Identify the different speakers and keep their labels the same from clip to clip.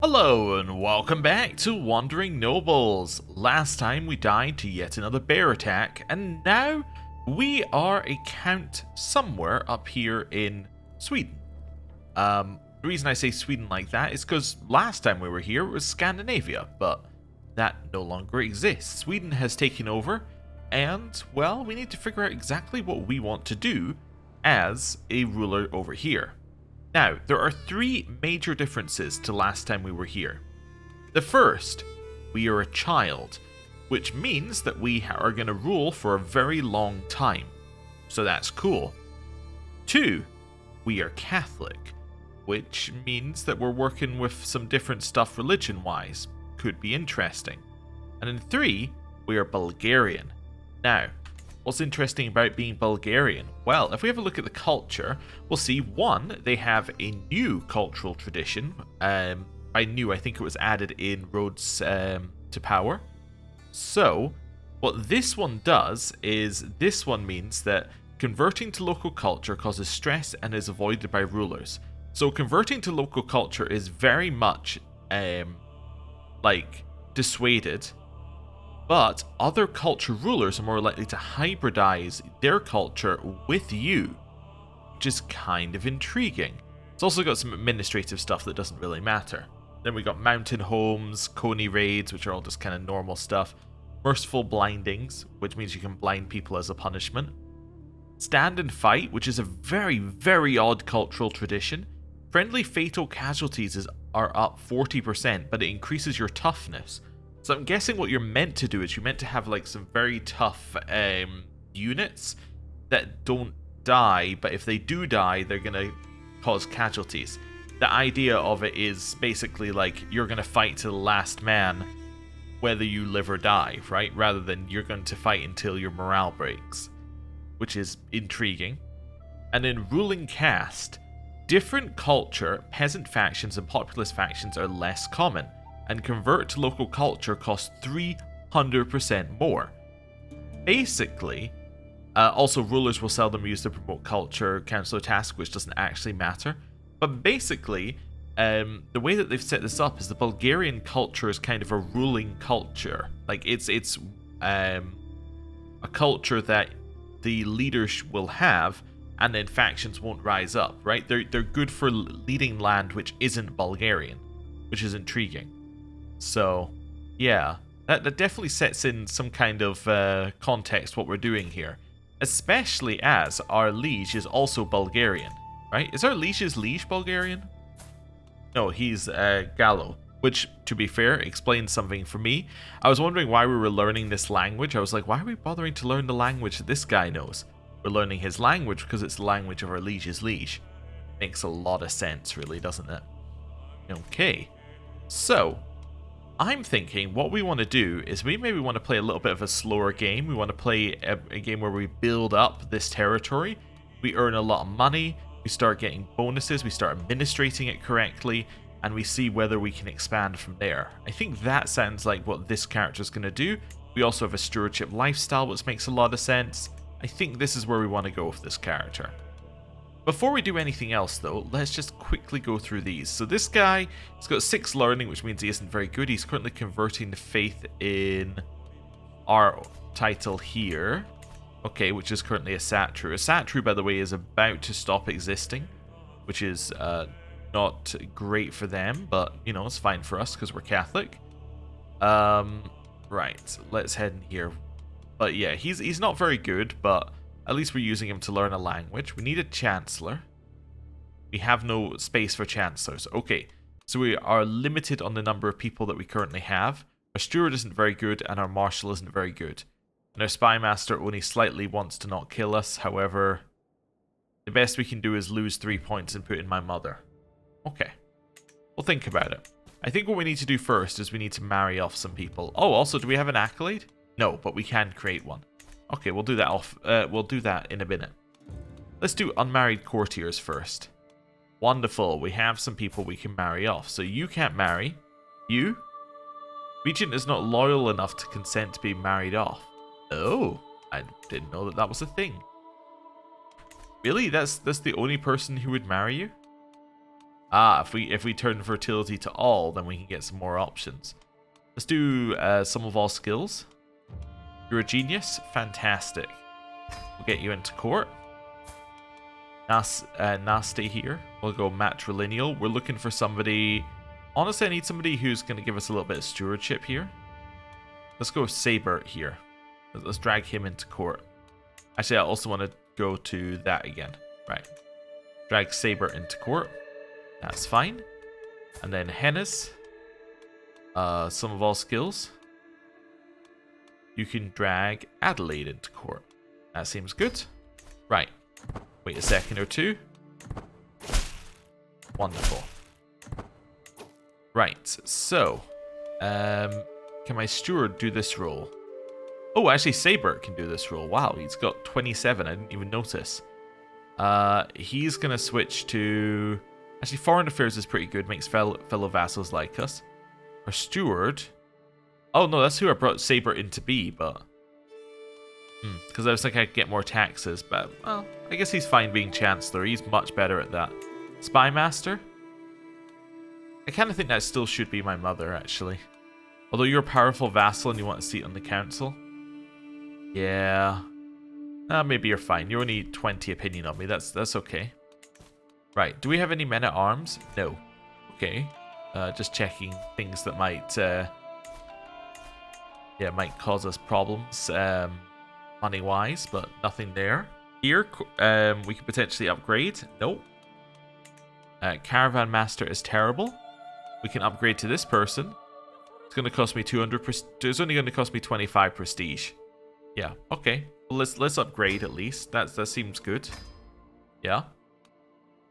Speaker 1: Hello and welcome back to Wandering Nobles. Last time we died to yet another bear attack, and now we are a count somewhere up here in Sweden. The reason I say Sweden like that is because last time we were here it was Scandinavia, but that no longer exists. Sweden has taken over, and well, we need to figure out exactly what we want to do as a ruler over here. Now, there are three major differences to last time we were here. The first, we are a child, which means that we are going to rule for a very long time. So that's cool. Two, we are Catholic, which means that we're working with some different stuff religion-wise. Could be interesting. And then three, we are Bulgarian. Now, what's interesting about being Bulgarian? Well, if we have a look at the culture, we'll see, one, they have a new cultural tradition. By new, I think it was added in Roads to Power. So, what this one does is, this one means that converting to local culture causes stress and is avoided by rulers. So, converting to local culture is very much, dissuaded. But other culture rulers are more likely to hybridize their culture with you, which is kind of intriguing. It's also got some administrative stuff that doesn't really matter. Then we got mountain homes, coney raids, which are all just kind of normal stuff. Merciful blindings, which means you can blind people as a punishment. Stand and fight, which is a very, very odd cultural tradition. Friendly fatal casualties are up 40%, but it increases your toughness. So I'm guessing what you're meant to do is you're meant to have like some very tough units that don't die, but if they do die, they're going to cause casualties. The idea of it is basically like you're going to fight to the last man whether you live or die, right? Rather than you're going to fight until your morale breaks, which is intriguing. And in ruling caste, different culture, peasant factions and populist factions are less common, and convert to local culture costs 300% more. Basically, also rulers will seldom use the promote culture councillor task, which doesn't actually matter. But basically, the way that they've set this up is the Bulgarian culture is kind of a ruling culture. Like it's a culture that the leaders will have, and then factions won't rise up, right? They're good for leading land which isn't Bulgarian, which is intriguing. So, yeah, that definitely sets in some kind of context what we're doing here. Especially as our liege is also Bulgarian, right? Is our liege's liege Bulgarian? No, he's Gallo, which, to be fair, explains something for me. I was wondering why we were learning this language. I was like, why are we bothering to learn the language that this guy knows? We're learning his language because it's the language of our liege's liege. Makes a lot of sense, really, doesn't it? Okay, so I'm thinking what we want to do is we maybe want to play a little bit of a slower game. We want to play a game where we build up this territory. We earn a lot of money. We start getting bonuses. We start administrating it correctly. And we see whether we can expand from there. I think that sounds like what this character is going to do. We also have a stewardship lifestyle, which makes a lot of sense. I think this is where we want to go with this character. Before we do anything else though, let's just quickly go through these. So this guy, he's got 6 learning, which means he isn't very good. He's currently converting the faith in our title here. Okay, which is currently a Satru. A Satru, by the way, is about to stop existing, which is not great for them, but, you know, it's fine for us because we're Catholic. Right, let's head in here. But yeah, he's not very good, but at least we're using him to learn a language. We need a chancellor. We have no space for chancellors. Okay, so we are limited on the number of people that we currently have. Our steward isn't very good, and our marshal isn't very good. And our spy master only slightly wants to not kill us. However, the best we can do is lose 3 points and put in my mother. Okay, we'll think about it. I think what we need to do first is we need to marry off some people. Oh, also, do we have an accolade? No, but we can create one. Okay, we'll do that we'll do that in a minute. Let's do unmarried courtiers first. Wonderful. We have some people we can marry off. So you can't marry. You? Regent is not loyal enough to consent to be married off. Oh, I didn't know that was a thing. Really? That's the only person who would marry you? Ah, if we turn fertility to all, then we can get some more options. Let's do sum of all skills. You're a genius. Fantastic. We'll get you into court. Nasty here. We'll go matrilineal. We're looking for somebody... Honestly, I need somebody who's going to give us a little bit of stewardship here. Let's go with Saber here. Let's drag him into court. Actually, I also want to go to that again. Right. Drag Saber into court. That's fine. And then Hennis. Sum of all skills. You can drag Adelaide into court. That seems good. Right. Wait a second or two. Wonderful. Right, so can my steward do this role? Oh, actually Saber can do this role. Wow, he's got 27. I didn't even notice. He's gonna switch to... Actually, foreign affairs is pretty good. Makes fellow vassals like us. Our steward... Oh no, that's who I brought Saber in to be, but... Because I was thinking I'd get more taxes, but, well, I guess he's fine being Chancellor. He's much better at that. Spy Master? I kind of think that still should be my mother, actually. Although you're a powerful vassal and you want a seat on the council. Yeah. Maybe you're fine. You're only 20 opinion on me. That's okay. Right. Do we have any men-at-arms? No. Okay. Just checking things that might... might cause us problems. Money-wise, but nothing there. Here, we could potentially upgrade. Nope. Caravan Master is terrible. We can upgrade to this person. It's going to cost me 200. It's only going to cost me 25 prestige. Yeah. Okay. Well, let's upgrade at least. That seems good. Yeah.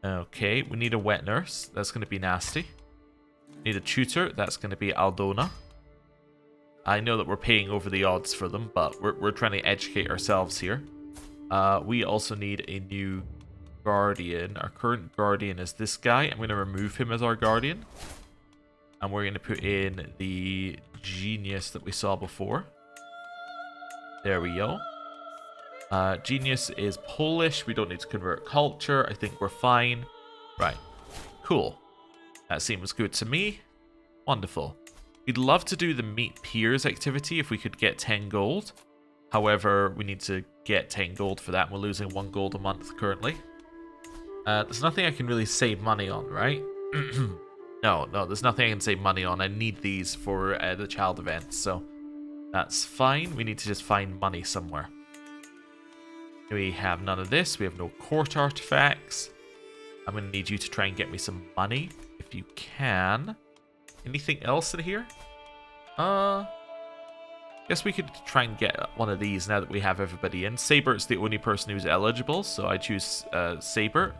Speaker 1: Okay. We need a wet nurse. That's going to be nasty. Need a tutor. That's going to be Aldona. I know that we're paying over the odds for them, but we're trying to educate ourselves here. We also need a new guardian. Our current guardian is this guy. I'm going to remove him as our guardian. And we're going to put in the genius that we saw before. There we go. Genius is Polish. We don't need to convert culture. I think we're fine. Right. Cool. That seems good to me. Wonderful. We'd love to do the meet peers activity if we could get 10 gold. However, we need to get 10 gold for that. We're losing 1 gold a month currently. There's nothing I can really save money on, right? No, there's nothing I can save money on. I need these for the child events, so that's fine. We need to just find money somewhere. We have none of this. We have no court artifacts. I'm going to need you to try and get me some money, if you can. Anything else in here? Guess we could try and get one of these now that we have everybody in. Saber's the only person who's eligible, so I choose Saber.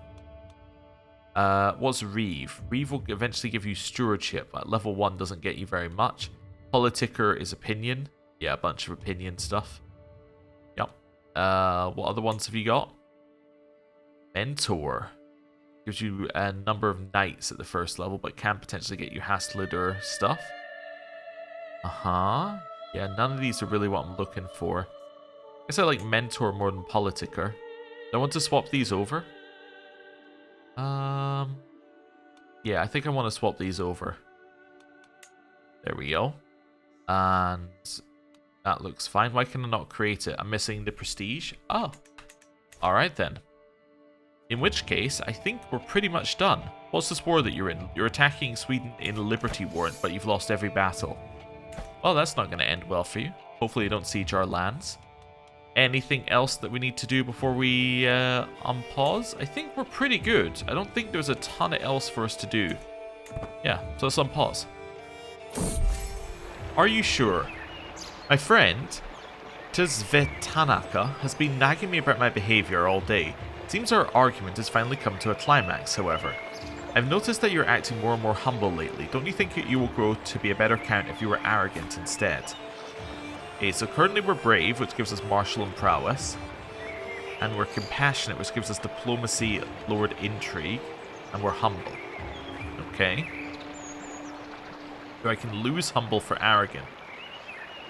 Speaker 1: What's Reeve? Reeve will eventually give you stewardship. Level 1 doesn't get you very much. Politiker is opinion. Yeah, a bunch of opinion stuff. Yep. What other ones have you got? Mentor. Gives you a number of knights at the first level, but can potentially get you Hastluder stuff. Uh-huh. Yeah, none of these are really what I'm looking for. I guess I like Mentor more than Politiker. Do I want to swap these over? Yeah, I think I want to swap these over. There we go. And that looks fine. Why can I not create it? I'm missing the prestige. Oh. Alright then. In which case, I think we're pretty much done. What's this war that you're in? You're attacking Sweden in a Liberty Warrant, but you've lost every battle. Well, that's not going to end well for you. Hopefully you don't siege our lands. Anything else that we need to do before we unpause? I think we're pretty good. I don't think there's a ton else for us to do. Yeah, so let's unpause. Are you sure? My friend, Tzvetanaka, has been nagging me about my behavior all day. Seems our argument has finally come to a climax, however. I've noticed that you're acting more and more humble lately. Don't you think you will grow to be a better count if you were arrogant instead? Okay, so currently we're brave, which gives us martial and prowess. And we're compassionate, which gives us diplomacy, lord intrigue. And we're humble. Okay. So I can lose humble for arrogant.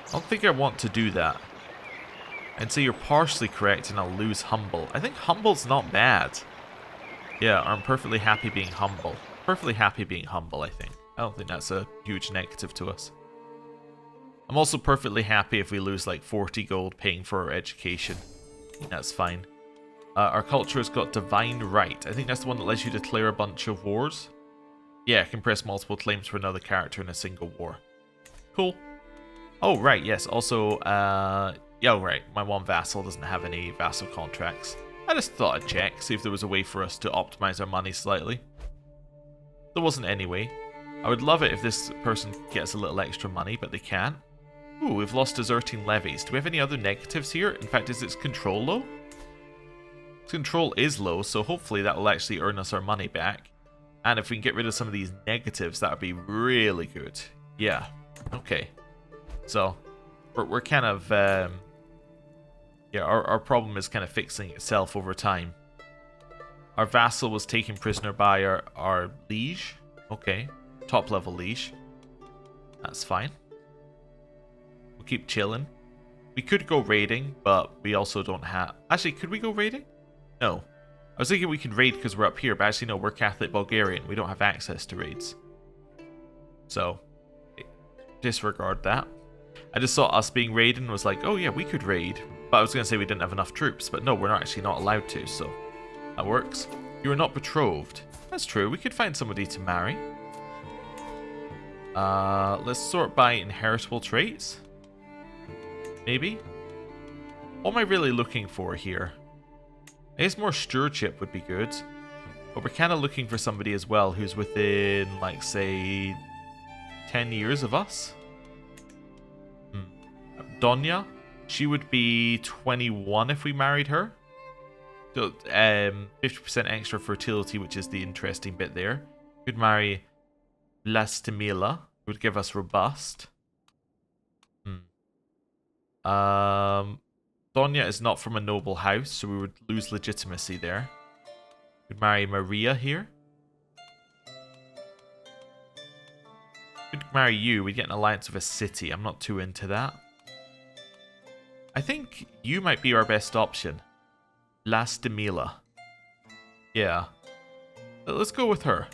Speaker 1: I don't think I want to do that. I'd say you're partially correct and I'll lose humble. I think humble's not bad. Yeah, I'm perfectly happy being humble. perfectly happy being humble, I think. I don't think that's a huge negative to us. I'm also perfectly happy if we lose like 40 gold paying for our education. I think that's fine. Our culture has got divine right. I think that's the one that lets you declare a bunch of wars. Yeah, can press multiple claims for another character in a single war. Cool. Oh, right, yes. Also, yeah, right. My one vassal doesn't have any vassal contracts. I just thought I'd check, see if there was a way for us to optimize our money slightly. There wasn't anyway. I would love it if this person gets a little extra money, but they can't. Ooh, we've lost deserting levies. Do we have any other negatives here? In fact, is its control low? Its control is low, so hopefully that will actually earn us our money back. And if we can get rid of some of these negatives, that would be really good. Yeah, okay. So, we're kind of... yeah, our problem is kind of fixing itself over time. Our vassal was taken prisoner by our liege. Okay, top level liege. That's fine. We'll keep chilling. We could go raiding, but we also don't have... Actually, could we go raiding? No. I was thinking we could raid because we're up here, but actually no, we're Catholic Bulgarian. We don't have access to raids. So, disregard that. I just saw us being raided and was like, oh yeah, we could raid. But I was going to say we didn't have enough troops, but no, we're actually not allowed to, so that works. You are not betrothed. That's true, we could find somebody to marry. Let's sort by inheritable traits. Maybe? What am I really looking for here? I guess more stewardship would be good. But we're kind of looking for somebody as well who's within, like, say, 10 years of us. Donya, she would be 21 if we married her. So, 50% extra fertility, which is the interesting bit there. We'd marry Vlastimila, who would give us robust. Donya is not from a noble house, so we would lose legitimacy there. We'd marry Maria here. We'd marry you, we'd get an alliance of a city. I'm not too into that. I think you might be our best option. Vlastimila. Yeah. Let's go with her.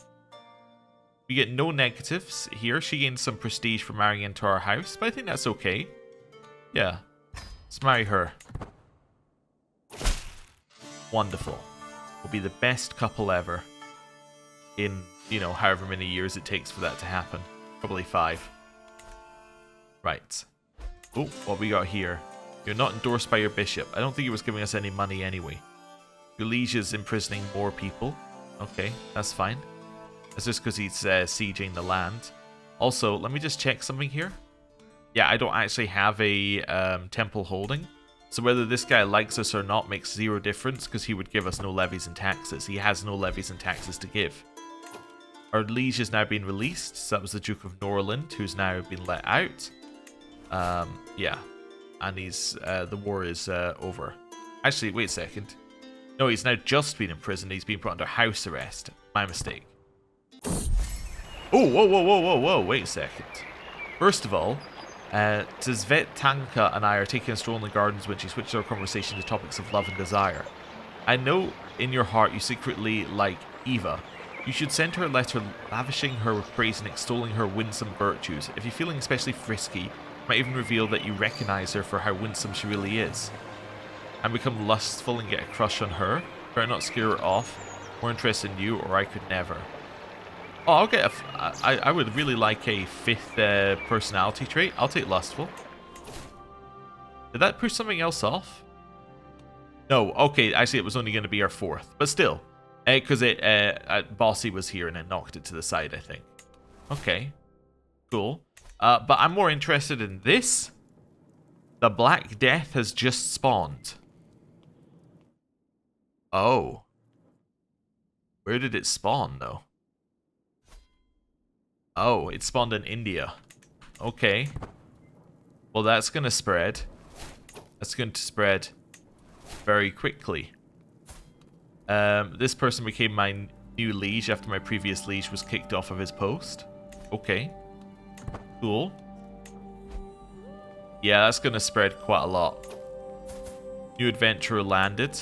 Speaker 1: We get no negatives here. She gains some prestige for marrying into our house, but I think that's okay. Yeah. Let's marry her. Wonderful. We'll be the best couple ever. In, you know, however many years it takes for that to happen. Probably 5. Right. Oh, what we got here? You're not endorsed by your bishop. I don't think he was giving us any money anyway. Your liege is imprisoning more people. Okay, that's fine. That's just because he's sieging the land. Also, let me just check something here. Yeah, I don't actually have a temple holding. So whether this guy likes us or not makes 0 difference because he would give us no levies and taxes. He has no levies and taxes to give. Our liege has now been released. So that was the Duke of Norland, who's now been let out. Yeah. And he's the war is over. Actually, wait a second. No, he's now just been imprisoned. He's been put under house arrest. My mistake. Oh, whoa, wait a second. First of all, Tzvetanka and I are taking a stroll in the gardens when she switches our conversation to topics of love and desire. I know in your heart you secretly like Eva. You should send her a letter lavishing her with praise and extolling her winsome virtues. If you're feeling especially frisky, you might even reveal that you recognize her for how winsome she really is. And become lustful and get a crush on her. Better not scare her off. More interested in you, or I could never. Oh, I'll get I would really like a 5th personality trait. I'll take lustful. Did that push something else off? No, okay, actually it was only going to be our 4th. But still, because Bossy was here and it knocked it to the side, I think. Okay, cool. But I'm more interested in this. The Black Death has just spawned. Oh. Where did it spawn, though? Oh, it spawned in India. Okay. Well, that's going to spread. That's going to spread very quickly. This person became my new liege after my previous liege was kicked off of his post. Okay. Cool. Yeah, that's going to spread quite a lot. New adventurer landed.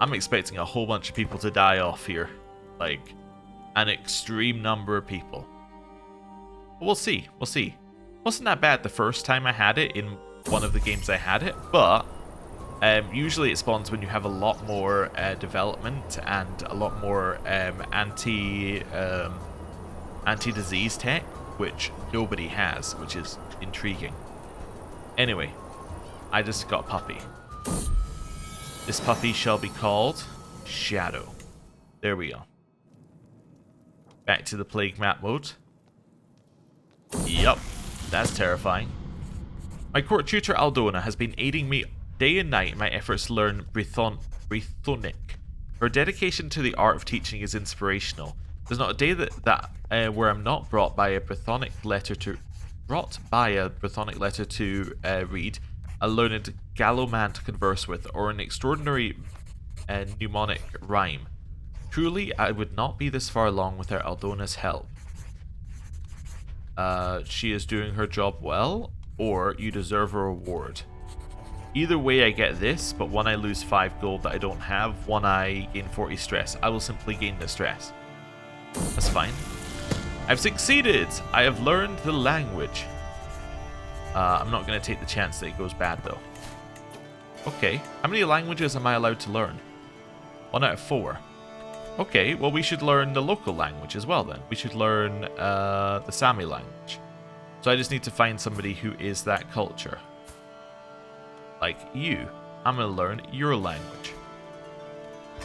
Speaker 1: I'm expecting a whole bunch of people to die off here. Like, an extreme number of people. We'll see. We'll see. Wasn't that bad the first time I had it in one of the games I had it, but usually it spawns when you have a lot more development and a lot more anti-disease tech, which nobody has, which is intriguing. Anyway, I just got a puppy. This puppy shall be called Shadow. There we go. Back to the plague map mode. Yup, that's terrifying. My court tutor Aldona has been aiding me day and night in my efforts to learn Brythonic. Her dedication to the art of teaching is inspirational. There's not a day where I'm not brought by a Brythonic letter to read, a learned Gallo man to converse with, or an extraordinary mnemonic rhyme. Truly, I would not be this far along without Aldona's help. She is doing her job well, or you deserve a reward. Either way I get this, but one I lose 5 gold that I don't have, one I gain 40 stress. I will simply gain the stress. That's fine. I've succeeded! I have learned the language. I'm not going to take the chance that it goes bad though. Okay, how many languages am I allowed to learn? 1 out of 4. Okay, well we should learn the local language as well then. We should learn the Sami language. So I just need to find somebody who is that culture. Like you. I'm going to learn your language.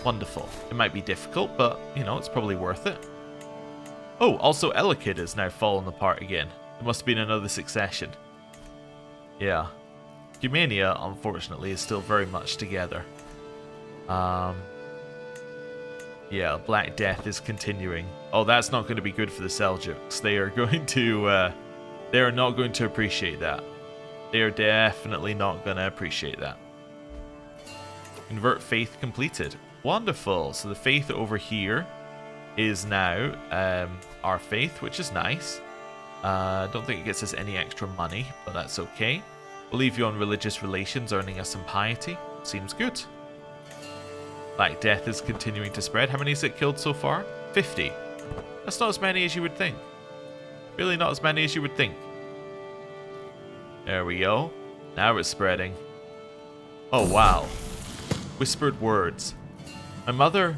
Speaker 1: Wonderful. It might be difficult, but, you know, it's probably worth it. Oh, also Elekid has now fallen apart again. There must have been another succession. Yeah. Humania, unfortunately, is still very much together. Yeah, Black Death is continuing. Oh, that's not going to be good for the Seljuks. They are going to... they are not going to appreciate that. They are definitely not going to appreciate that. Convert faith completed. Wonderful. So the faith over here is now our faith, which is nice. Don't think it gets us any extra money, but that's okay. We'll leave you on religious relations, earning us some piety. Seems good. Black Death is continuing to spread. How many has it killed so far? 50. That's not as many as you would think. Really not as many as you would think. There we go. Now it's spreading. Oh, wow. Whispered words. My mother...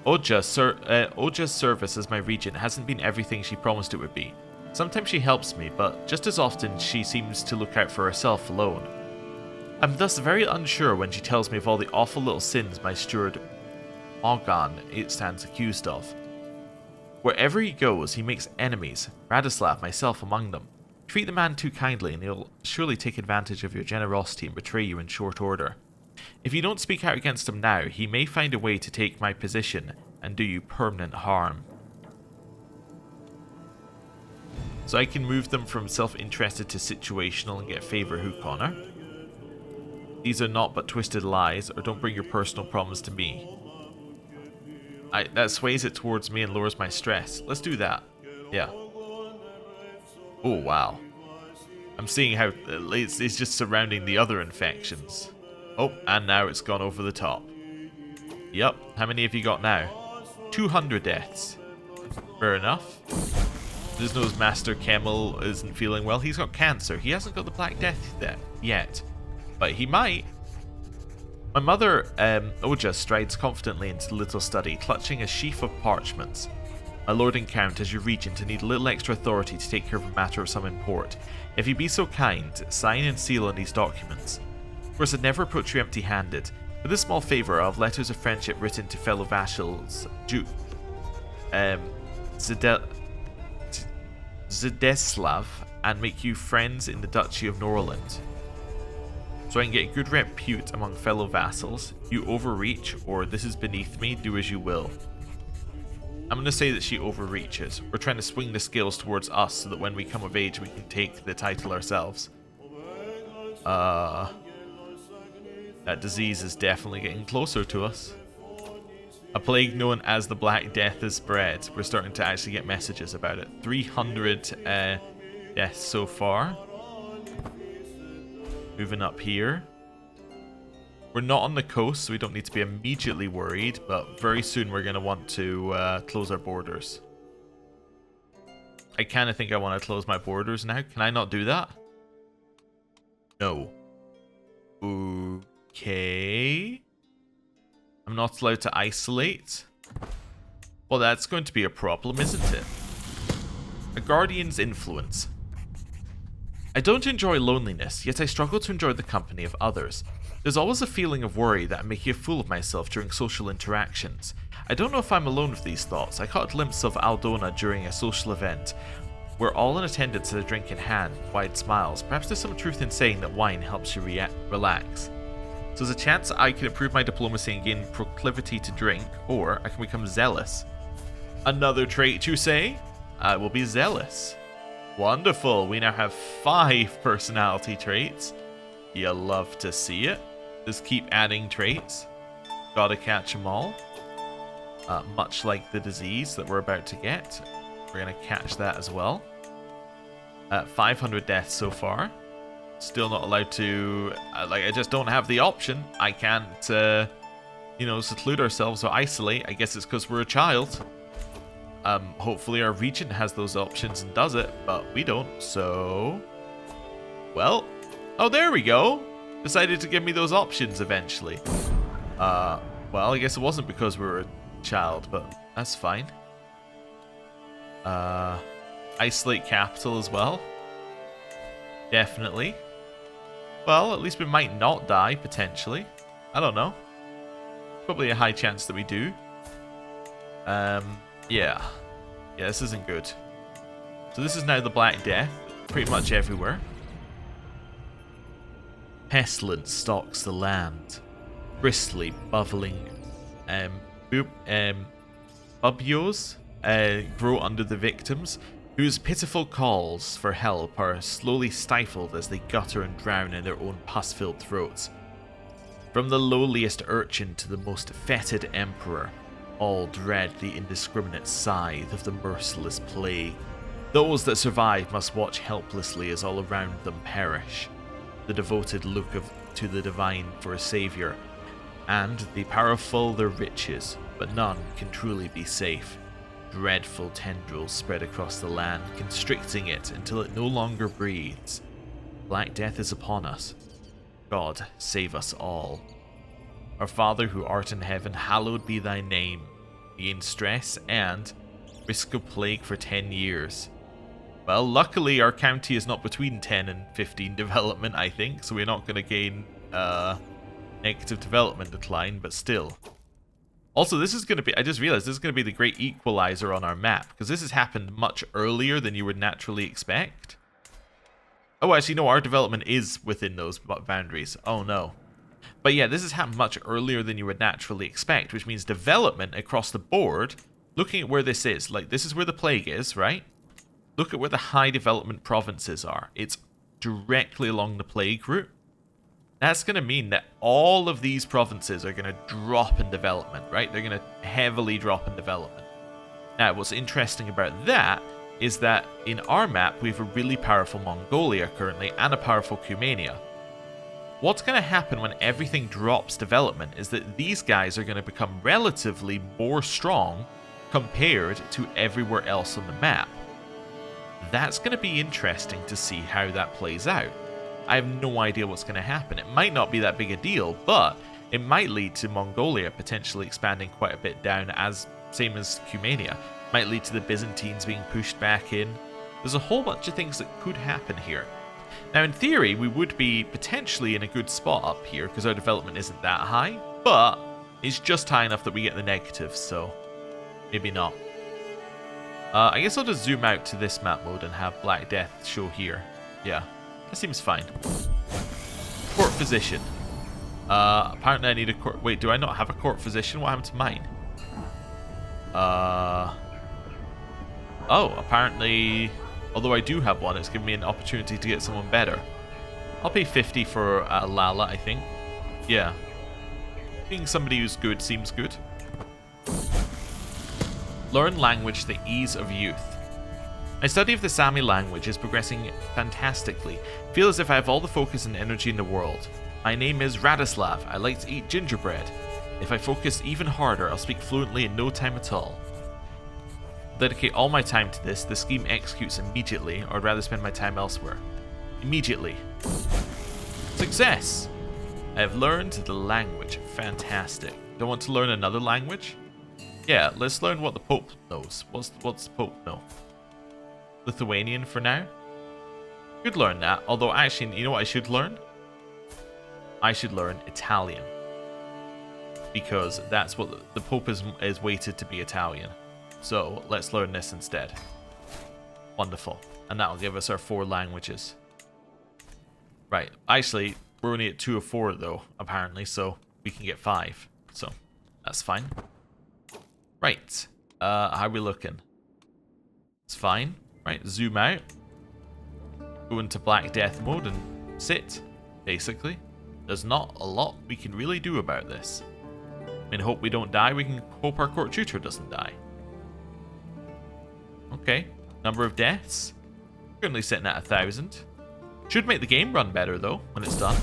Speaker 1: Oja's service as my regent hasn't been everything she promised it would be. Sometimes she helps me, but just as often she seems to look out for herself alone. I'm thus very unsure when she tells me of all the awful little sins my steward Morgan stands accused of. Wherever he goes, he makes enemies, Radislav myself among them. Treat the man too kindly and he'll surely take advantage of your generosity and betray you in short order. If you don't speak out against him now, he may find a way to take my position and do you permanent harm. So I can move them from self-interested to situational and get favour who, Connor? These are not but twisted lies, or don't bring your personal problems to me. That sways it towards me and lowers my stress. Let's do that. Yeah. Oh, wow. I'm seeing how it's just surrounding the other infections. Oh, and now it's gone over the top. Yup. How many have you got now? 200 deaths. Fair enough. Disno's Master Kemmel isn't feeling well. He's got cancer. He hasn't got the Black Death yet. But he might. My mother, Oja, strides confidently into the little study, clutching a sheaf of parchments. My lord and count, as your regent, I need a little extra authority to take care of a matter of some import. If you be so kind, sign and seal on these documents. Of course, I'd never approach you empty-handed. For this small favour, I'll have letters of friendship written to fellow vassals, Zdeslav, and make you friends in the Duchy of Norland. So I can get good repute among fellow vassals. You overreach, or this is beneath me, do as you will. I'm going to say that she overreaches. We're trying to swing the scales towards us so that when we come of age we can take the title ourselves. That disease is definitely getting closer to us. A plague known as the Black Death is spread. We're starting to actually get messages about it. 300 deaths so far. Moving up here. We're not on the coast, so we don't need to be immediately worried, but very soon we're going to want to close our borders. I kind of think I want to close my borders now. Can I not do that? No. Okay. I'm not allowed to isolate. Well, that's going to be a problem, isn't it? A guardian's influence. I don't enjoy loneliness, yet I struggle to enjoy the company of others. There's always a feeling of worry that I'm making a fool of myself during social interactions. I don't know if I'm alone with these thoughts. I caught a glimpse of Aldona during a social event. We're all in attendance at a drink in hand, wide smiles. Perhaps there's some truth in saying that wine helps you relax. So there's a chance I can improve my diplomacy and gain proclivity to drink, or I can become zealous. Another trait, you say? I will be zealous. Wonderful, we now have 5 personality traits. You love to see it. Just keep adding traits. Gotta catch them all. Much like the disease that we're about to get. We're gonna catch that as well. 500 deaths so far. Still not allowed to... I just don't have the option. I can't, seclude ourselves or isolate. I guess it's because we're a child. Hopefully our region has those options and does it, but we don't, so... Well... Oh, there we go! Decided to give me those options eventually. Well, I guess it wasn't because we were a child, but that's fine. Isolate capital as well. Definitely. Well, at least we might not die, potentially. I don't know. Probably a high chance that we do. Yeah. Yeah, this isn't good. So this is now the Black Death, pretty much everywhere. Pestilence stalks the land. Bristly, bubbling bubios grow under the victims, whose pitiful calls for help are slowly stifled as they gutter and drown in their own pus-filled throats. From the lowliest urchin to the most fetid emperor, all dread the indiscriminate scythe of the merciless plague. Those that survive must watch helplessly as all around them perish. The devoted look to the divine for a saviour, and the powerful their riches, but none can truly be safe. Dreadful tendrils spread across the land, constricting it until it no longer breathes. Black Death is upon us. God, save us all. Our Father who art in heaven, hallowed be thy name. Gain stress and risk of plague for 10 years. Well, luckily our county is not between 10 and 15 development, I think, so we're not going to gain negative development decline, but still. Also, this is going to be, I just realized this is going to be the great equalizer on our map, because this has happened much earlier than you would naturally expect. Oh, actually, no, our development is within those boundaries. Oh, no. But yeah, this has happened much earlier than you would naturally expect, which means development across the board, looking at where this is, like this is where the plague is, right? Look at where the high development provinces are. It's directly along the plague route. That's going to mean that all of these provinces are going to drop in development, right? They're going to heavily drop in development. Now, what's interesting about that is that in our map, we have a really powerful Mongolia currently and a powerful Cumania. What's going to happen when everything drops development is that these guys are going to become relatively more strong compared to everywhere else on the map. That's going to be interesting to see how that plays out. I have no idea what's going to happen. It might not be that big a deal, but it might lead to Mongolia potentially expanding quite a bit down, as same as Cumania. Might lead to the Byzantines being pushed back in. There's a whole bunch of things that could happen here. Now, in theory, we would be potentially in a good spot up here because our development isn't that high, but it's just high enough that we get the negatives, so maybe not. I guess I'll just zoom out to this map mode and have Black Death show here. Yeah, that seems fine. Court physician. Apparently I need a court... Wait, do I not have a court physician? What happened to mine? Oh, apparently... Although I do have one, it's given me an opportunity to get someone better. I'll pay 50 for Lala, I think. Yeah. Being somebody who's good seems good. Learn language, the ease of youth. My study of the Sami language is progressing fantastically. I feel as if I have all the focus and energy in the world. My name is Radislav. I like to eat gingerbread. If I focus even harder, I'll speak fluently in no time at all. I'll dedicate all my time to this. The scheme executes immediately, or I'd rather spend my time elsewhere. Immediately. Success! I have learned the language. Fantastic. Don't want to learn another language? Yeah, let's learn what the Pope knows. What's the Pope know? Lithuanian for now? Could learn that, although actually, you know what I should learn? I should learn Italian. Because that's what the Pope is weighted to be Italian. So, let's learn this instead. Wonderful. And that'll give us our 4 languages. Right. Actually, we're only at 2 of 4 though, apparently, so we can get 5. So, that's fine. Right. How are we looking? It's fine. Right, zoom out. Go into Black Death mode and sit, basically. There's not a lot we can really do about this. I mean, hope we don't die. We can hope our court tutor doesn't die. Okay. Number of deaths. Currently sitting at 1,000. Should make the game run better, though, when it's done.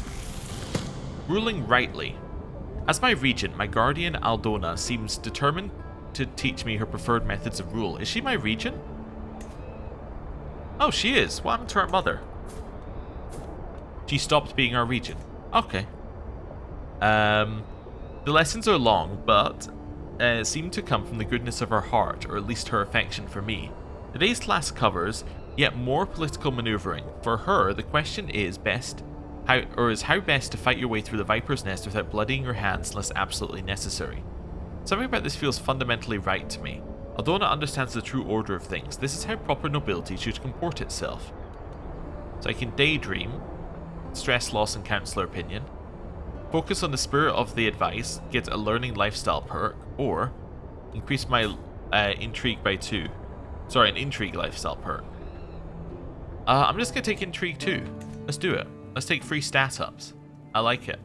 Speaker 1: Ruling rightly. As my regent, my guardian Aldona seems determined to teach me her preferred methods of rule. Is she my regent? Oh, she is. What happened to our mother? She stopped being our regent. Okay. The lessons are long, but seem to come from the goodness of her heart, or at least her affection for me. Today's class covers yet more political maneuvering. For her, the question is how best to fight your way through the Viper's Nest without bloodying your hands unless absolutely necessary. Something about this feels fundamentally right to me. Although not understands the true order of things, this is how proper nobility should comport itself. So I can daydream, stress loss and counselor opinion, focus on the spirit of the advice, get a learning lifestyle perk, or increase my intrigue by 2. Sorry, an intrigue lifestyle perk. I'm just going to take intrigue 2. Let's do it. Let's take free stat ups. I like it.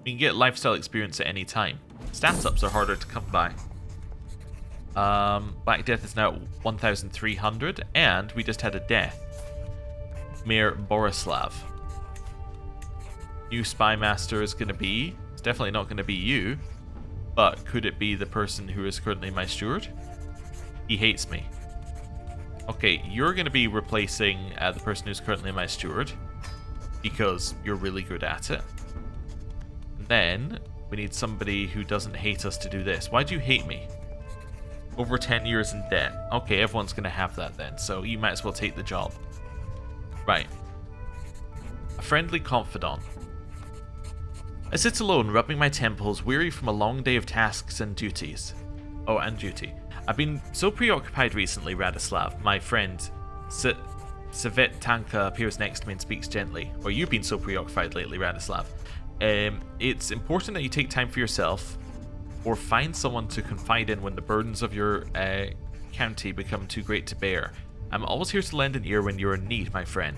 Speaker 1: We can get lifestyle experience at any time. Stat ups are harder to come by. Black Death is now at 1,300, and we just had a death. Mayor Borislav. New Spy Master is going to be... It's definitely not going to be you. But could it be the person who is currently my steward? He hates me. Okay, you're going to be replacing the person who's currently my steward. Because you're really good at it. And then, we need somebody who doesn't hate us to do this. Why do you hate me? Over 10 years in debt. Okay, everyone's going to have that then. So you might as well take the job. Right. A friendly confidant. I sit alone, rubbing my temples, weary from a long day of tasks and duties. Oh, and duty. I've been so preoccupied recently, Radislav. My friend, Savetanka appears next to me and speaks gently. Or you've been so preoccupied lately, Radislav. It's important that you take time for yourself, or find someone to confide in when the burdens of your county become too great to bear. I'm always here to lend an ear when you're in need, my friend.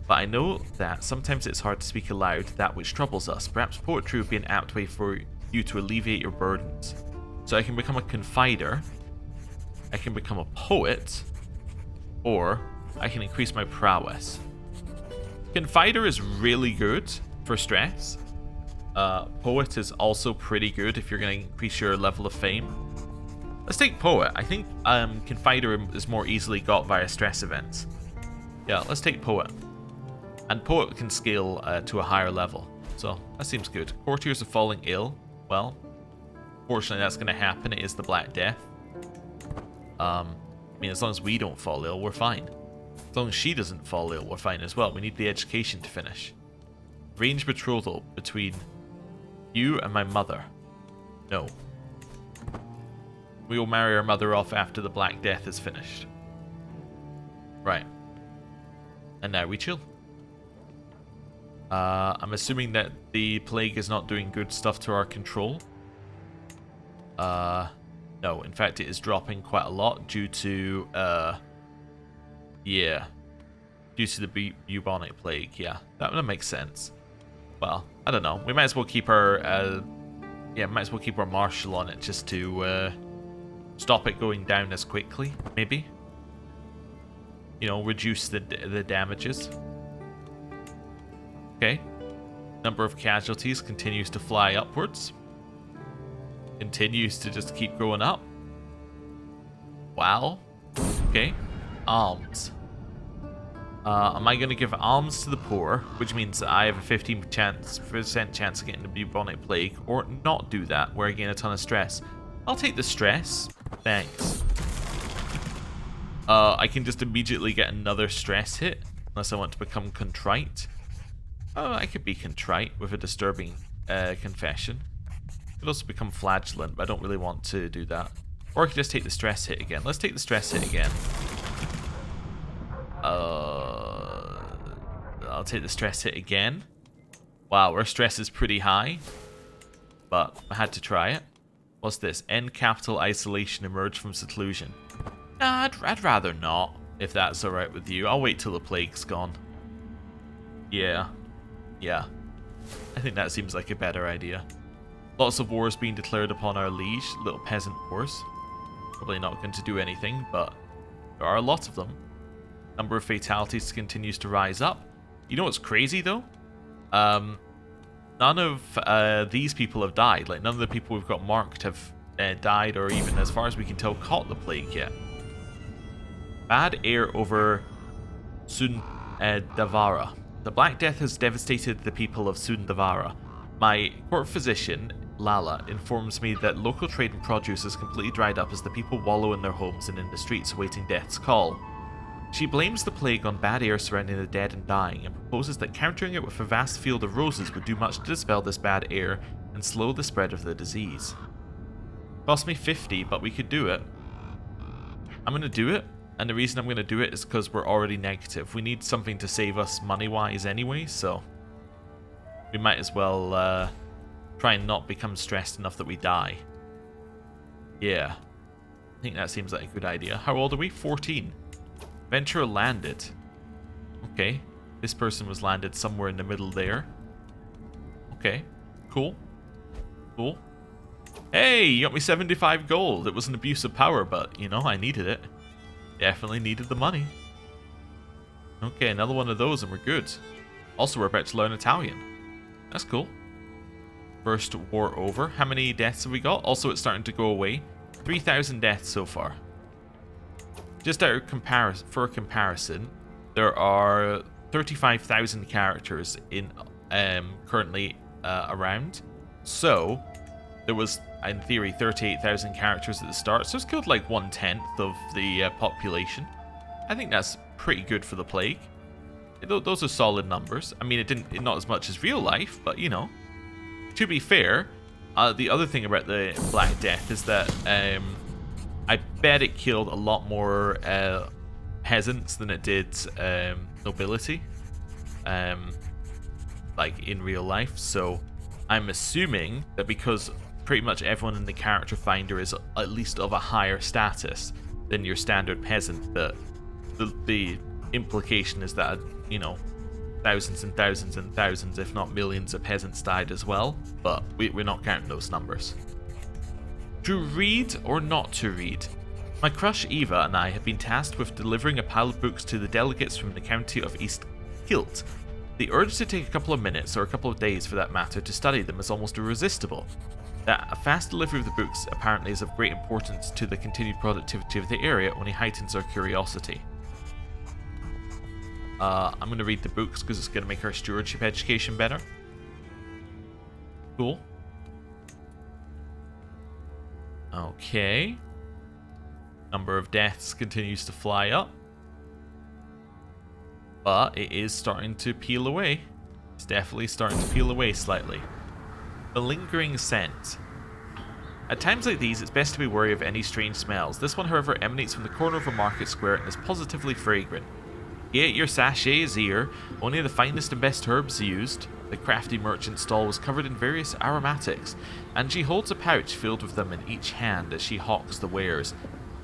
Speaker 1: But I know that sometimes it's hard to speak aloud that which troubles us. Perhaps poetry would be an apt way for you to alleviate your burdens. So I can become a confider, I can become a poet, or I can increase my prowess. Confider is really good for stress. Poet is also pretty good if you're going to increase your level of fame. Let's take Poet. I think Confider is more easily got via stress events. Yeah, let's take Poet. And Poet can scale to a higher level. So, that seems good. Courtiers are falling ill. Well, fortunately that's going to happen. It is the Black Death. I mean, as long as we don't fall ill, we're fine. As long as she doesn't fall ill, we're fine as well. We need the education to finish. Arrange betrothal between you and my mother. No. We will marry our mother off after the Black Death is finished. Right. And now we chill. I'm assuming that the plague is not doing good stuff to our control. No, in fact it is dropping quite a lot due to, yeah. Due to the bubonic plague, yeah. That makes sense. Well, I don't know. We might as well keep our, might as well keep our marshal on it just to, stop it going down as quickly, maybe. You know, reduce the damages. Okay. Number of casualties continues to fly upwards. Continues to just keep going up. Wow. Okay. Alms. Am I going to give alms to the poor, which means that I have a 15% chance of getting the bubonic plague, or not do that, where I gain a ton of stress? I'll take the stress. Thanks. I can just immediately get another stress hit, unless I want to become contrite. Oh, I could be contrite with a disturbing confession. I could also become flagellant, but I don't really want to do that. Or I could just take the stress hit again. Let's take the stress hit again. I'll take the stress hit again. Wow, our stress is pretty high. But I had to try it. What's this? End capital isolation, emerge from seclusion. Nah, I'd rather not, if that's alright with you. I'll wait till the plague's gone. Yeah. Yeah. I think that seems like a better idea. Lots of wars being declared upon our liege. Little peasant wars. Probably not going to do anything, but there are a lot of them. Number of fatalities continues to rise up. You know what's crazy though? None of these people have died. Like, none of the people we've got marked have died, or even, as far as we can tell, caught the plague yet. Bad air over Sundavara. The Black Death has devastated the people of Sundavara. My court physician, Lala, informs me that local trade in produce is completely dried up as the people wallow in their homes and in the streets awaiting death's call. She blames the plague on bad air surrounding the dead and dying, and proposes that countering it with a vast field of roses would do much to dispel this bad air and slow the spread of the disease. Cost me 50, but we could do it. I'm going to do it, and the reason I'm going to do it is because we're already negative. We need something to save us money-wise anyway, so we might as well try and not become stressed enough that we die. Yeah, I think that seems like a good idea. How old are we? 14. Venture landed. Okay. This person was landed somewhere in the middle there. Okay. Cool. Cool. Hey, you got me 75 gold. It was an abuse of power, but, you know, I needed it. Definitely needed the money. Okay, another one of those and we're good. Also, we're about to learn Italian. That's cool. First war over. How many deaths have we got? Also, it's starting to go away. 3,000 deaths so far. Just out of comparison, there are 35,000 characters in currently around. So there was, in theory, 38,000 characters at the start. So it's killed like 1/10 of the population. I think that's pretty good for the plague. Those are solid numbers. I mean, it not as much as real life, but you know. To be fair, the other thing about the Black Death is that I bet it killed a lot more peasants than it did nobility, like in real life. So I'm assuming that because pretty much everyone in the character finder is at least of a higher status than your standard peasant, that the implication is that, you know, thousands and thousands and thousands, if not millions, of peasants died as well. But we're not counting those numbers. To read or not to read? My crush Eva and I have been tasked with delivering a pile of books to the delegates from the county of East Kilt. The urge to take a couple of minutes, or a couple of days for that matter, to study them is almost irresistible. That a fast delivery of the books apparently is of great importance to the continued productivity of the area only heightens our curiosity. I'm going to read the books because it's going to make our stewardship education better. Cool. Okay. Number of deaths continues to fly up. But it is starting to peel away. It's definitely starting to peel away slightly. The lingering scent. At times like these, it's best to be wary of any strange smells. This one, however, emanates from the corner of a market square and is positively fragrant. Yet your sachet is here, only the finest and best herbs used. The crafty merchant's stall was covered in various aromatics, and she holds a pouch filled with them in each hand as she hawks the wares.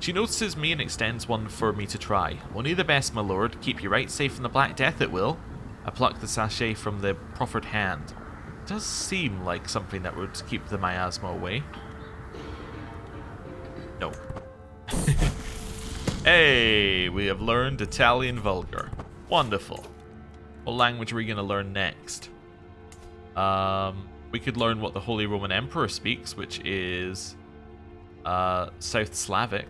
Speaker 1: She notices me and extends one for me to try. Only the best, my lord. Keep you right safe from the Black Death, it will. I pluck the sachet from the proffered hand. It does seem like something that would keep the miasma away. No. Hey, we have learned Italian vulgar. Wonderful. What language are we going to learn next? We could learn what the Holy Roman Emperor speaks, which is South Slavic.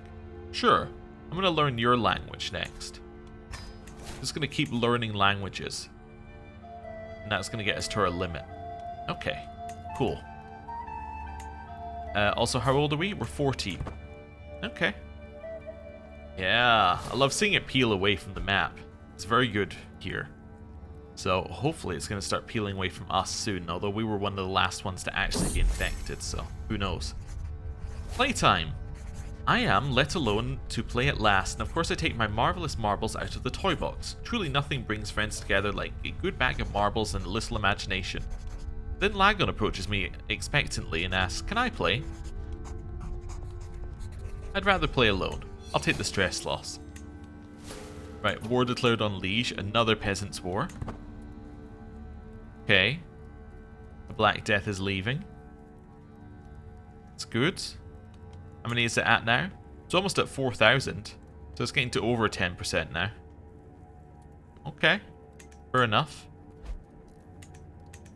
Speaker 1: Sure, I'm going to learn your language next. Just going to keep learning languages. And that's going to get us to our limit. Okay, cool. Also, how old are we? We're 14. Okay. Yeah, I love seeing it peel away from the map. It's very good here. So hopefully it's going to start peeling away from us soon, although we were one of the last ones to actually be infected, so who knows. Playtime. I am let alone to play at last, and of course I take my marvellous marbles out of the toy box. Truly nothing brings friends together like a good bag of marbles and a little imagination. Then Lagon approaches me expectantly and asks, "Can I play?" I'd rather play alone. I'll take the stress loss. Right, war declared on Liege, another peasants' war. Okay. The Black Death is leaving. It's good. How many is it at now? It's almost at 4,000. So it's getting to over 10% now. Okay. Fair enough.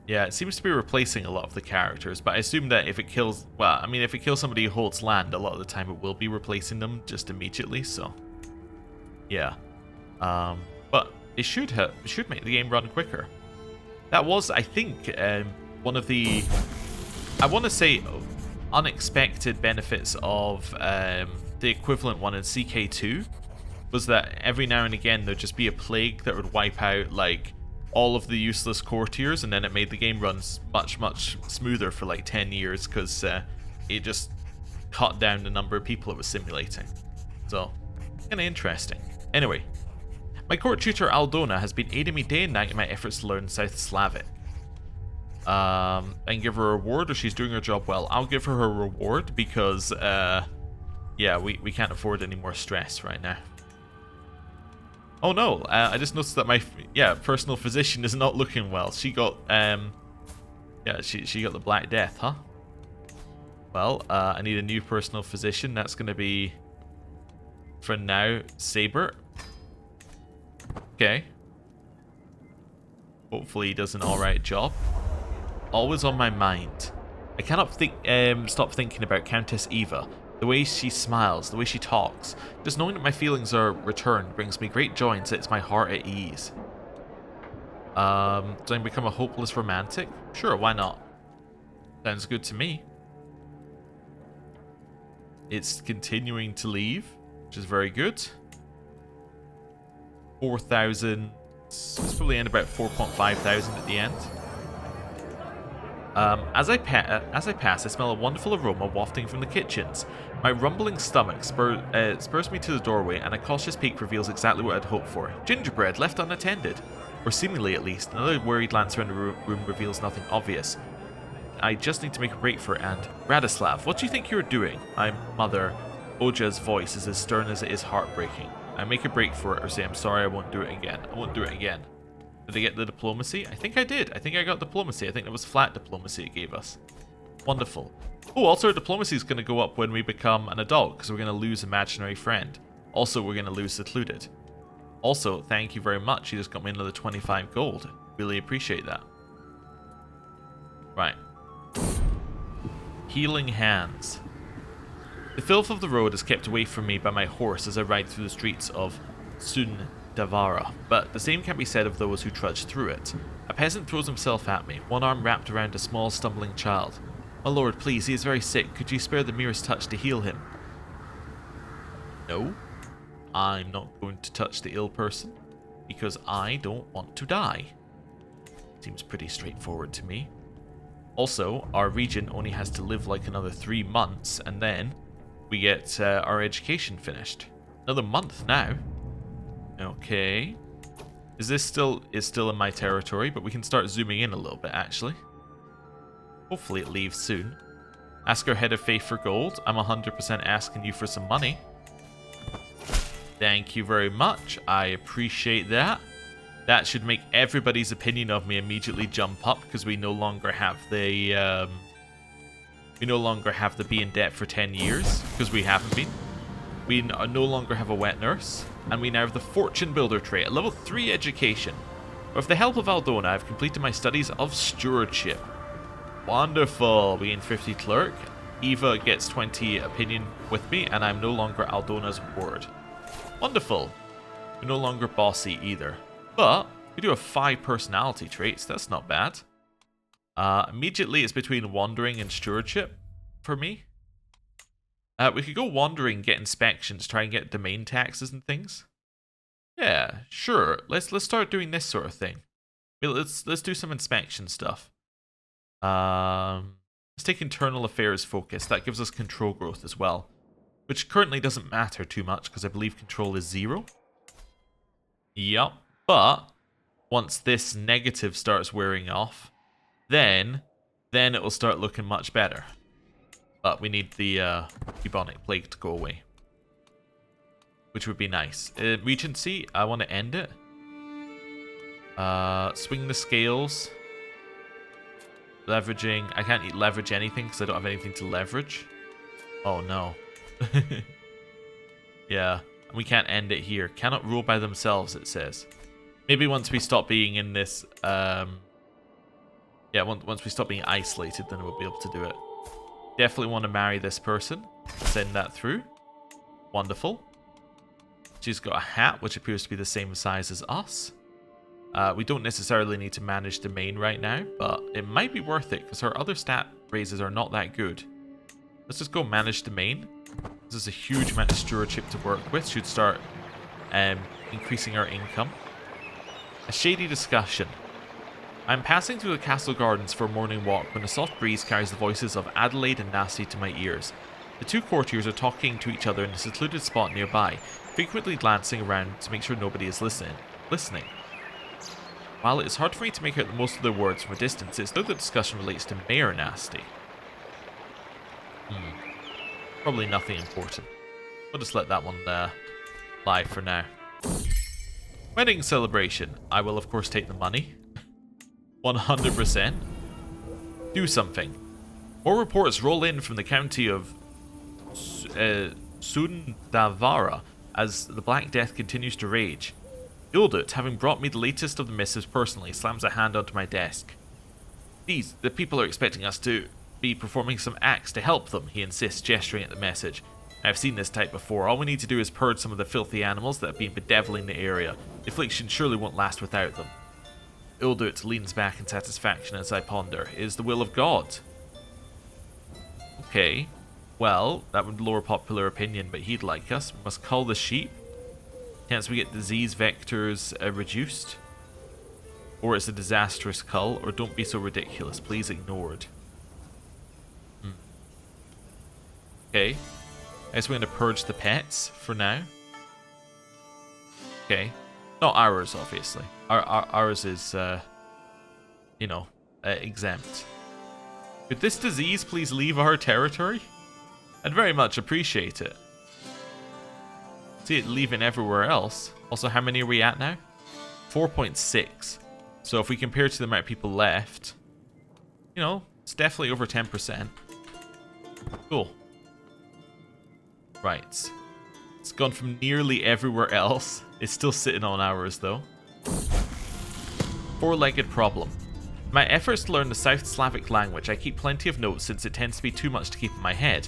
Speaker 1: Yeah, it seems to be replacing a lot of the characters, but I assume that if it kills... Well, I mean, if it kills somebody who holds land, a lot of the time it will be replacing them just immediately, so... Yeah. But it should make the game run quicker. That was, I think, one of the... I want to say unexpected benefits of the equivalent one in CK2 was that every now and again there'd just be a plague that would wipe out, like, all of the useless courtiers, and then it made the game run much smoother for like 10 years because it just cut down the number of people it was simulating. So, kind of interesting. Anyway, my court tutor Aldona has been aiding me day and night in my efforts to learn South Slavic. I can give her a reward if she's doing her job well. I'll give her a reward because, yeah, we can't afford any more stress right now. Oh no, I just noticed that my personal physician is not looking well. She got, she got the Black Death, huh? Well, I need a new personal physician. That's going to be, for now, Saber. Okay. Hopefully he does an alright job. Always on my mind. I cannot stop thinking about Countess Eva. The way she smiles, the way she talks. Just knowing that my feelings are returned brings me great joy and sets my heart at ease. Do I become a hopeless romantic? Sure, why not? Sounds good to me. It's continuing to leave, which is very good. 4,000. It's probably end about 4,500 at the end. As I pass, I smell a wonderful aroma wafting from the kitchens. My rumbling stomach spurs me to the doorway, and a cautious peek reveals exactly what I'd hoped for. Gingerbread left unattended. Or seemingly at least. Another worried glance around the room reveals nothing obvious. I just need to make a break for it, and... Radislav, what do you think you're doing? My mother, Oja's voice is as stern as it is heartbreaking. I make a break for it or say I'm sorry, I won't do it again. I won't do it again. Did I get the diplomacy? I think I did. I think I got diplomacy. I think it was flat diplomacy it gave us. Wonderful. Oh, also our diplomacy is going to go up when we become an adult, because we're going to lose imaginary friend. Also, we're going to lose secluded. Also, thank you very much. You just got me another 25 gold. Really appreciate that. Right. Healing hands. The filth of the road is kept away from me by my horse as I ride through the streets of Sun Davara, but the same can be said of those who trudge through it. A peasant throws himself at me, one arm wrapped around a small stumbling child. My lord, please, he is very sick. Could you spare the merest touch to heal him? No, I'm not going to touch the ill person, because I don't want to die. Seems pretty straightforward to me. Also, our region only has to live like another 3 months, and then we get our education finished. Another month now. Okay. Is still in my territory, but we can start zooming in a little bit, actually. Hopefully it leaves soon. Ask our head of faith for gold. I'm 100% asking you for some money. Thank you very much. I appreciate that. That should make everybody's opinion of me immediately jump up, because we no longer have the be in debt for 10 years, because we haven't been. We no longer have a wet nurse, and we now have the fortune builder trait, a level 3 education. With the help of Aldona, I've completed my studies of stewardship. Wonderful. We gain 50 clerk. Eva gets 20 opinion with me, and I'm no longer Aldona's ward. Wonderful. We're no longer bossy either. But we do have 5 personality traits. That's not bad. Immediately, it's between wandering and stewardship for me. We could go wandering, get inspections, try and get domain taxes and things. Yeah, sure. Let's start doing this sort of thing. Let's do some inspection stuff. Let's take internal affairs focus. That gives us control growth as well, which currently doesn't matter too much because I believe control is 0. Yup, but once this negative starts wearing off, then it will start looking much better. But we need the bubonic plague to go away, which would be nice. Regency, I want to end it. Swing the scales. Leveraging. I can't leverage anything because I don't have anything to leverage. Oh no. Yeah, and we can't end it here. Cannot rule by themselves, it says. Maybe once we stop being in this, yeah, once we stop being isolated, then we'll be able to do it. Definitely want to marry this person. Send that through. Wonderful. She's got a hat, which appears to be the same size as us. We don't necessarily need to manage domain right now, but it might be worth it because her other stat raises are not that good. Let's just go manage domain. This is a huge amount of stewardship to work with. Should start increasing our income. A shady discussion. I'm passing through the castle gardens for a morning walk when a soft breeze carries the voices of Adelaide and Nasty to my ears. The 2 courtiers are talking to each other in a secluded spot nearby, frequently glancing around to make sure nobody is listening. While it is hard for me to make out most of their words from a distance, it's though the discussion relates to Mayor Nasty. Probably nothing important. We'll just let that one lie for now. Wedding celebration. I will of course take the money. 100%. Do something. More reports roll in from the county of Sundavara as the Black Death continues to rage. Ildut, having brought me the latest of the missives personally, slams a hand onto my desk. The people are expecting us to be performing some acts to help them, he insists, gesturing at the message. I've seen this type before. All we need to do is purge some of the filthy animals that have been bedeviling the area. The affliction surely won't last without them. Ildut leans back in satisfaction as I ponder. It is the will of God. Okay. Well, that would lower popular opinion, but he'd like us. We must cull the sheep. Chance we get disease vectors reduced. Or it's a disastrous cull, or don't be so ridiculous. Please ignored. Okay. I guess we're going to purge the pets for now. Okay. Not ours, obviously. Ours is, you know, exempt. Could this disease please leave our territory? I'd very much appreciate it. See it leaving everywhere else. Also, how many are we at now? 4.6. So if we compare to the amount of people left, you know, it's definitely over 10%. Cool. Right. It's gone from nearly everywhere else. It's still sitting on ours, though. 4-legged problem. In my efforts to learn the South Slavic language, I keep plenty of notes since it tends to be too much to keep in my head.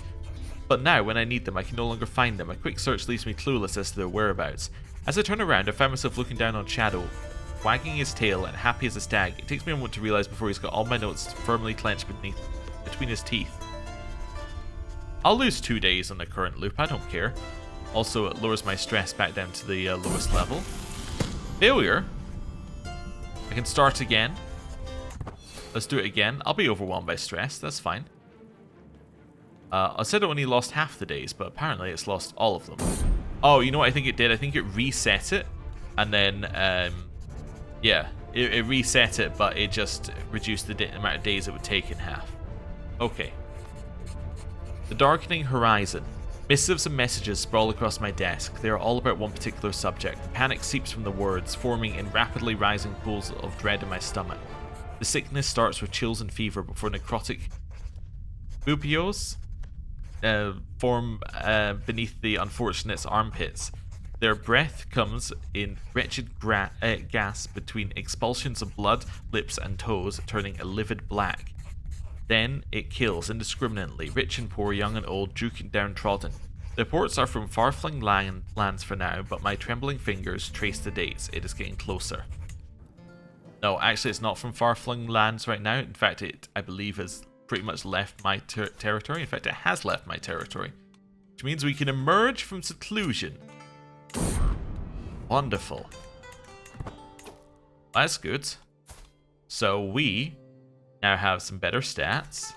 Speaker 1: But now, when I need them, I can no longer find them. A quick search leaves me clueless as to their whereabouts. As I turn around, I find myself looking down on Shadow, wagging his tail and happy as a stag. It takes me a moment to realize before he's got all my notes firmly clenched between his teeth. I'll lose 2 days on the current loop, I don't care. Also, it lowers my stress back down to the lowest level. Failure? I can start again. Let's do it again. I'll be overwhelmed by stress, that's fine. I said it only lost half the days, but apparently it's lost all of them. Oh, you know what I think it did? I think it reset it, and then, yeah, it reset it, but it just reduced the amount of days it would take in half. Okay. The darkening horizon. Missives and messages sprawl across my desk. They are all about one particular subject. The panic seeps from the words, forming in rapidly rising pools of dread in my stomach. The sickness starts with chills and fever before necrotic bupios form beneath the unfortunate's armpits. Their breath comes in wretched gas between expulsions of blood, lips, and toes, turning a livid black. Then it kills indiscriminately, rich and poor, young and old, Duke and downtrodden. The reports are from far-flung lands for now, but my trembling fingers trace the dates. It is getting closer. No, actually, it's not from far-flung lands right now. In fact, it, I believe, has pretty much left my territory. In fact, it has left my territory, which means we can emerge from seclusion. Wonderful. That's good. So we now have some better stats.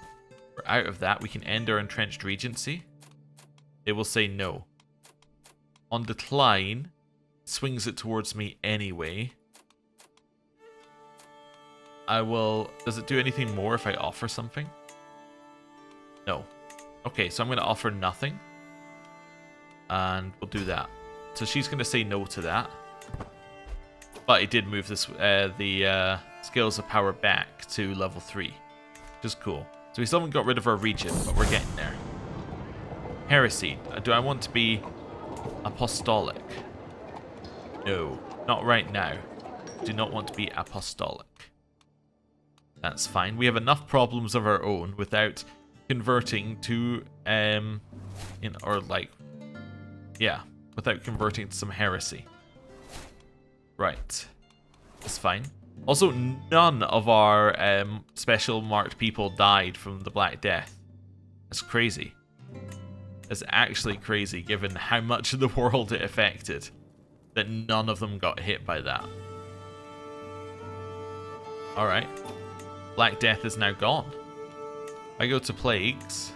Speaker 1: We're out of that. We can end our entrenched regency. It will say no. On decline, swings it towards me anyway. I will... Does it do anything more if I offer something? No. Okay, so I'm going to offer nothing. And we'll do that. So she's going to say no to that. But it did move this the Scales of Power back to level 3. Which is cool. So we still haven't got rid of our region, but we're getting there. Heresy. Do I want to be apostolic? No. Not right now. Do not want to be apostolic. That's fine. We have enough problems of our own without converting to without converting to some heresy. Right. That's fine. Also, none of our special marked people died from the Black Death. That's crazy. That's actually crazy given how much of the world it affected. That none of them got hit by that. Alright. Black Death is now gone. I go to Plagues.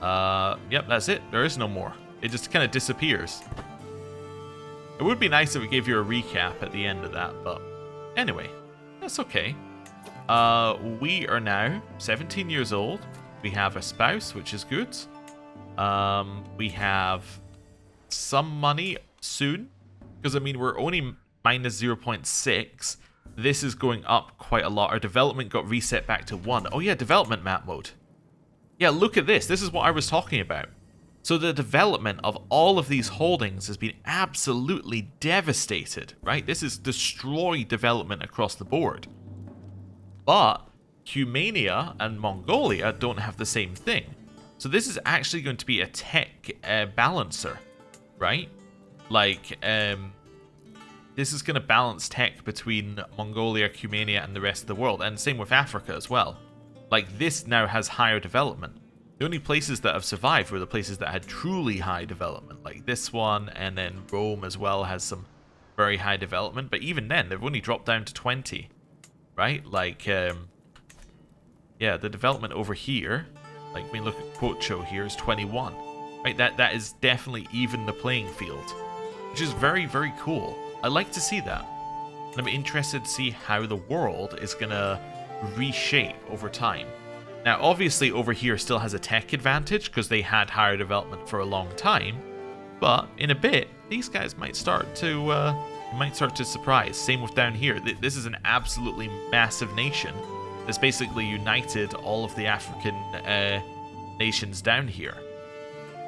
Speaker 1: Yep, that's it. There is no more. It just kind of disappears. It would be nice if we gave you a recap at the end of that, but anyway, that's okay. We are now 17 years old. We have a spouse, which is good. We have some money soon, because I mean we're only minus 0.6. This is going up quite a lot. Our development got reset back to 1. Oh yeah, development map mode. Yeah, look at this. This is what I was talking about. So the development of all of these holdings has been absolutely devastated, right? This is destroyed development across the board. But Humania and Mongolia don't have the same thing. So this is actually going to be a tech balancer, right? Like, this is going to balance tech between Mongolia, Cumania, and the rest of the world. And same with Africa as well. Like, this now has higher development. The only places that have survived were the places that had truly high development. Like this one, and then Rome as well has some very high development. But even then, they've only dropped down to 20. Right? Like, yeah, the development over here, like, when we look at Quocho here, is 21. Right? That is definitely even the playing field. Which is very, very cool. I like to see that. And I'm interested to see how the world is going to reshape over time. Now, obviously, over here still has a tech advantage because they had higher development for a long time. But in a bit, these guys might start to surprise. Same with down here. This is an absolutely massive nation that's basically united all of the African nations down here.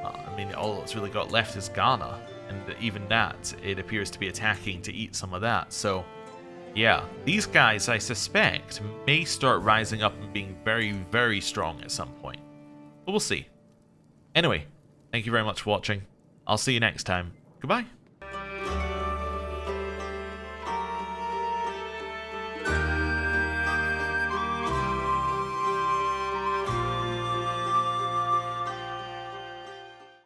Speaker 1: I mean, all that's really got left is Ghana. And even that, it appears to be attacking to eat some of that. So, yeah, these guys, I suspect, may start rising up and being very, very strong at some point. But we'll see. Anyway, thank you very much for watching. I'll see you next time. Goodbye.